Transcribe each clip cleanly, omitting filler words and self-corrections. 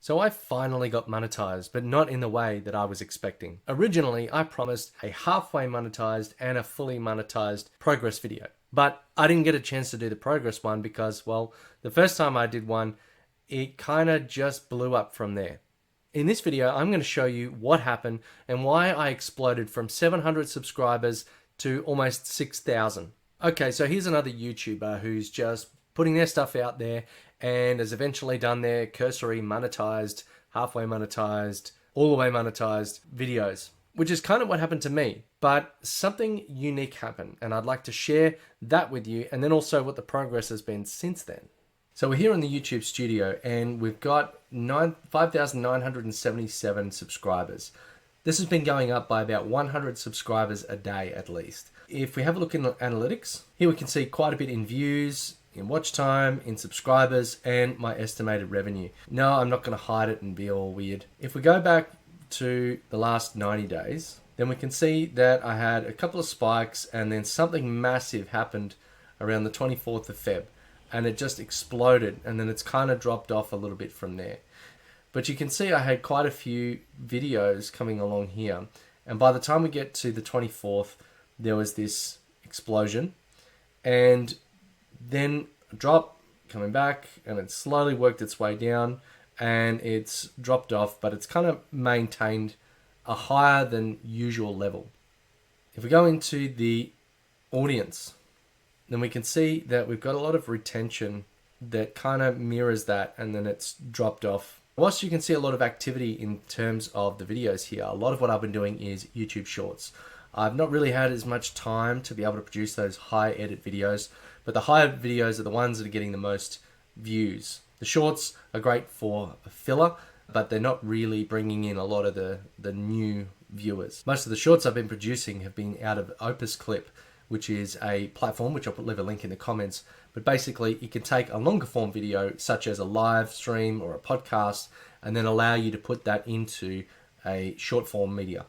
So I finally got monetized, but not in the way that I was expecting. Originally, I promised a halfway monetized and a fully monetized progress video. But I didn't get a chance to do the progress one because, well, the first time I did one, it kind of just blew up from there. In this video, I'm going to show you what happened and why I exploded from 700 subscribers to almost 6,000. Okay, so here's another YouTuber who's just putting their stuff out there and has eventually done their cursory monetized, halfway monetized, all the way monetized videos, which is kind of what happened to me. But something unique happened, and I'd like to share that with you, and then also what the progress has been since then. So we're here in the YouTube studio, and we've got 5,977 subscribers. This has been going up by about 100 subscribers a day at least. If we have a look in the analytics, here we can see quite a bit in views, in watch time, in subscribers, and my estimated revenue. No, I'm not going to hide it and be all weird. If we go back to the last 90 days, then we can see that I had a couple of spikes and then something massive happened around the 24th of Feb, and it just exploded, and then it's kind of dropped off a little bit from there. But you can see I had quite a few videos coming along here, and by the time we get to the 24th, there was this explosion, and then a drop coming back, and it slowly worked its way down, and it's dropped off, but it's kind of maintained a higher than usual level. If we go into the audience, then we can see that we've got a lot of retention that kind of mirrors that, and then it's dropped off. Whilst you can see a lot of activity in terms of the videos here, a lot of what I've been doing is YouTube Shorts. I've not really had as much time to be able to produce those high edit videos, but the higher videos are the ones that are getting the most views. The shorts are great for a filler, but they're not really bringing in a lot of the new viewers. Most of the shorts I've been producing have been out of Opus Clip, which is a platform, which I'll leave a link in the comments. But basically, you can take a longer form video, such as a live stream or a podcast, and then allow you to put that into a short form media.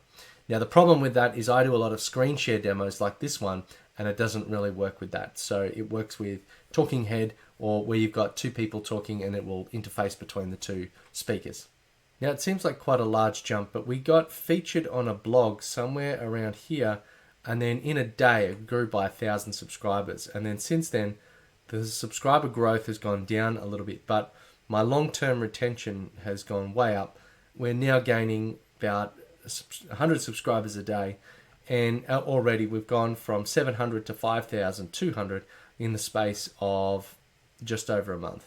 Now, the problem with that is I do a lot of screen share demos like this one, and it doesn't really work with that. So it works with talking head, or where you've got two people talking and it will interface between the two speakers. Now, it seems like quite a large jump, but we got featured on a blog somewhere around here, and then in a day it grew by 1,000 subscribers. And then since then, the subscriber growth has gone down a little bit, but my long-term retention has gone way up. We're now gaining about 100 subscribers a day, and already we've gone from 700 to 5,200 in the space of just over a month.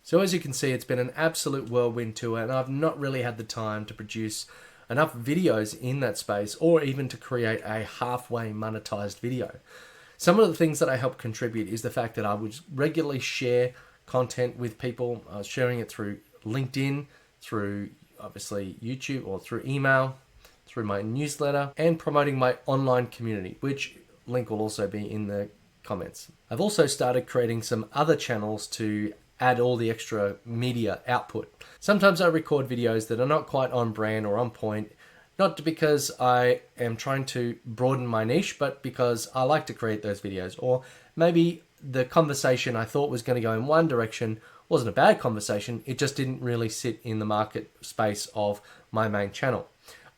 So as you can see, it's been an absolute whirlwind tour, and I've not really had the time to produce enough videos in that space, or even to create a halfway monetized video. Some of the things that I help contribute is the fact that I would regularly share content with people. I was sharing it through LinkedIn, through obviously YouTube, or through email, through my newsletter, and promoting my online community, which link will also be in the comments. I've also started creating some other channels to add all the extra media output. Sometimes I record videos that are not quite on brand or on point, not because I am trying to broaden my niche, but because I like to create those videos. Or maybe the conversation I thought was going to go in one direction wasn't a bad conversation, it just didn't really sit in the market space of my main channel.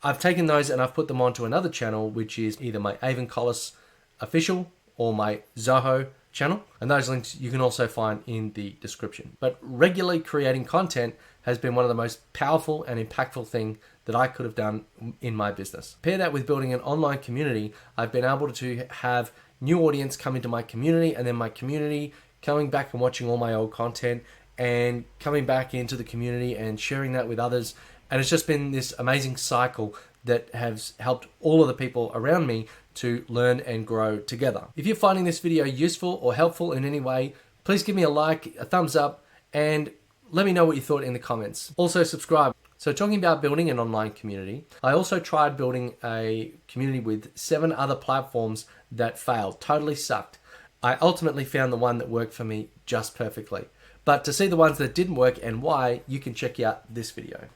I've taken those and I've put them onto another channel, which is either my Avon Collis official or my Zoho channel, and those links you can also find in the description. But regularly creating content has been one of the most powerful and impactful things that I could have done in my business. Pair that with building an online community, I've been able to have new audience come into my community, and then my community coming back and watching all my old content and coming back into the community and sharing that with others. And it's just been this amazing cycle that has helped all of the people around me to learn and grow together. If you're finding this video useful or helpful in any way, please give me a like, a thumbs up, and let me know what you thought in the comments. Also subscribe. So talking about building an online community, I also tried building a community with 7 other platforms that failed, totally sucked. I ultimately found the one that worked for me just perfectly. But to see the ones that didn't work and why, you can check out this video.